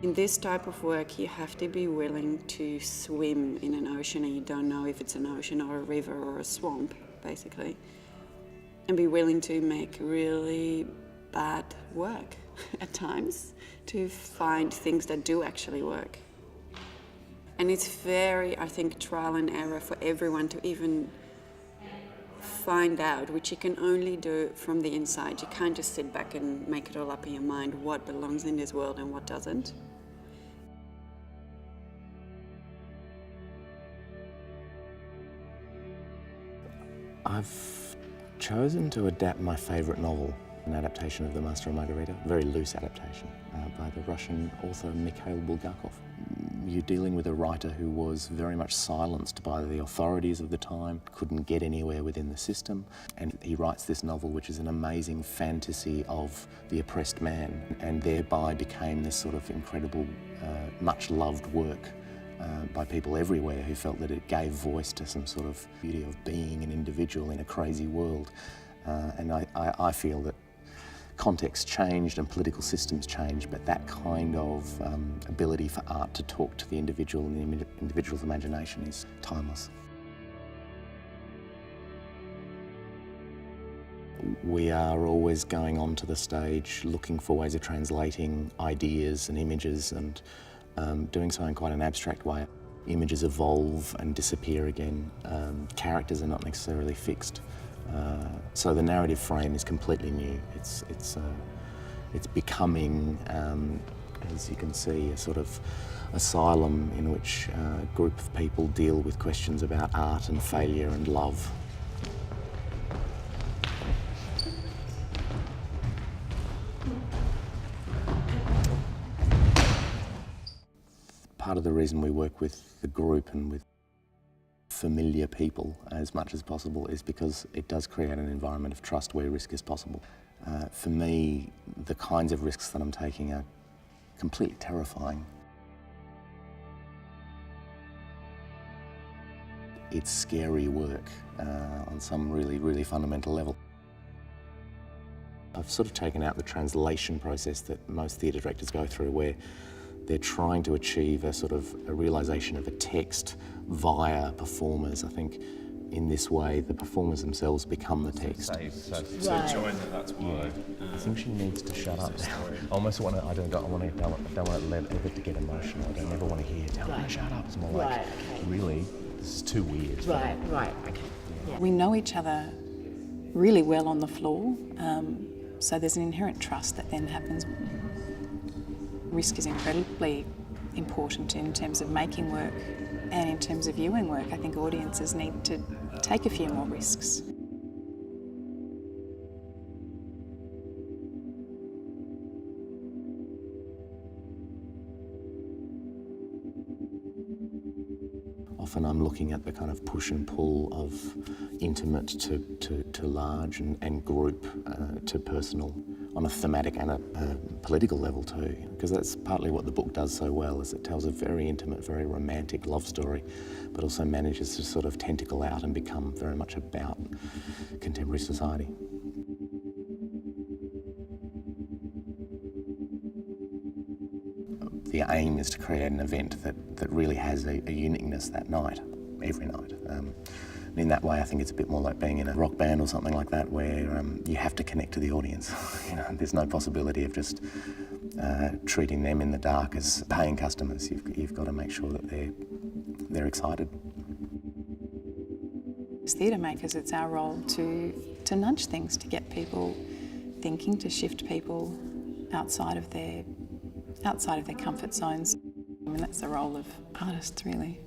In this type of work, you have to be willing to swim in an ocean and you don't know if it's an ocean or a river or a swamp, basically. And be willing to make really bad work at times to find things that do actually work. And it's very, I think, trial and error for everyone to even find out, which you can only do from the inside. You can't just sit back and make it all up in your mind what belongs in this world and what doesn't. I've chosen to adapt my favourite novel, an adaptation of the Master and Margarita, a very loose adaptation, by the Russian author Mikhail Bulgakov. You're dealing with a writer who was very much silenced by the authorities of the time, couldn't get anywhere within the system, and he writes this novel which is an amazing fantasy of the oppressed man, and thereby became this sort of incredible, much-loved work by people everywhere who felt that it gave voice to some sort of beauty of being an individual in a crazy world. And I feel that context changed and political systems changed, but that kind of ability for art to talk to the individual and the individual's imagination is timeless. We are always going onto the stage looking for ways of translating ideas and images and doing so in quite an abstract way. Images evolve and disappear again. Characters are not necessarily fixed. So the narrative frame is completely new. It's becoming, as you can see, a sort of asylum in which a group of people deal with questions about art and failure and love. Part of the reason we work with the group and with familiar people as much as possible is because it does create an environment of trust where risk is possible. For me, the kinds of risks that I'm taking are completely terrifying. It's scary work on some really fundamental level. I've sort of taken out the translation process that most theatre directors go through, where they're trying to achieve a sort of a realisation of a text via performers. I think in this way the performers themselves become the text. So join that's why. I think she needs to shut up now. I almost want to, I don't want to let Eva to get emotional. I don't ever want to hear, tell her to shut up. It's more like, really, this is too weird. Right, okay. Yeah. We know each other really well on the floor, so there's an inherent trust that then happens. Risk is incredibly important in terms of making work and in terms of viewing work. I think audiences need to take a few more risks. Often I'm looking at the kind of push and pull of intimate to large and group to personal, on a thematic and a political level too, because that's partly what the book does so well, is it tells a very intimate, very romantic love story, but also manages to sort of tentacle out and become very much about contemporary society. The aim is to create an event that really has a uniqueness that night, every night. And in that way, I think it's a bit more like being in a rock band or something like that, where you have to connect to the audience. You know, there's no possibility of just treating them in the dark as paying customers. You've got to make sure that they're excited. As theatre makers, it's our role to nudge things, to get people thinking, to shift people outside of their comfort zones. I mean, that's the role of artists, really.